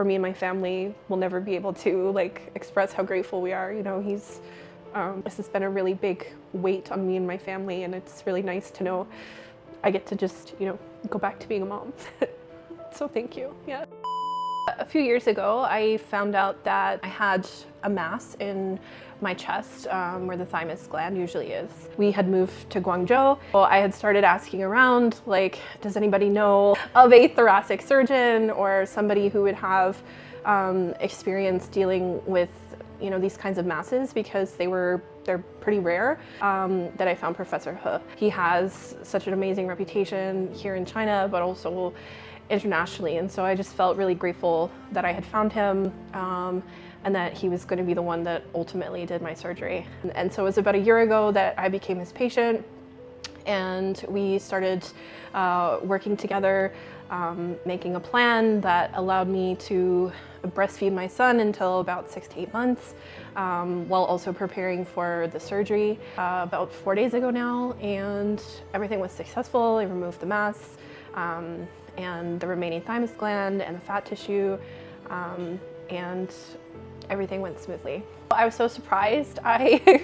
for me and my family, we'll never be able to like express how grateful we are. You know, he's this has been a really big weight on me and my family, and it's really nice to know I get to just, you know, go back to being a mom. So thank you. Yeah. A few years ago, I found out that I had a mass in my chest where the thymus gland usually is. We had moved to Guangzhou. Well, I had started asking around, like, does anybody know of a thoracic surgeon or somebody who would have experience dealing with, you know, these kinds of masses, because they're pretty rare. That I found Professor He. He has such an amazing reputation here in China, but also internationally, and so I just felt really grateful that I had found him, and that he was going to be the one that ultimately did my surgery. And so it was about a year ago that I became his patient, and we started working together, making a plan that allowed me to breastfeed my son until about 6 to 8 months, while also preparing for the surgery about 4 days ago now, and everything was successful. I removed the mass and the remaining thymus gland and the fat tissue, and everything went smoothly. I was so surprised.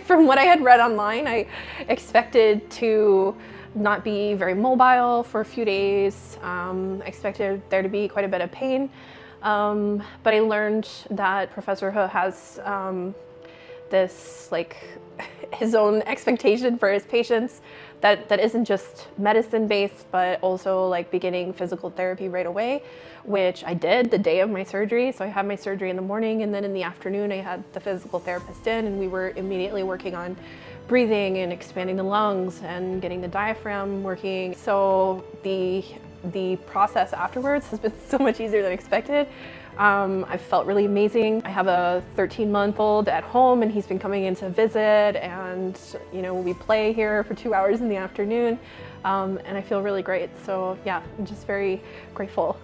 From what I had read online, I expected to not be very mobile for a few days. I expected there to be quite a bit of pain, but I learned that Professor He has this, like, his own expectation for his patients that isn't just medicine-based, but also like beginning physical therapy right away, which I did the day of my surgery. So I had my surgery in the morning, and then in the afternoon I had the physical therapist in, and we were immediately working on breathing and expanding the lungs and getting the diaphragm working. So the process afterwards has been so much easier than expected. I've felt really amazing. I have a 13-month-old at home, and he's been coming in to visit, and, you know, we play here for 2 hours in the afternoon, and I feel really great. So yeah, I'm just very grateful.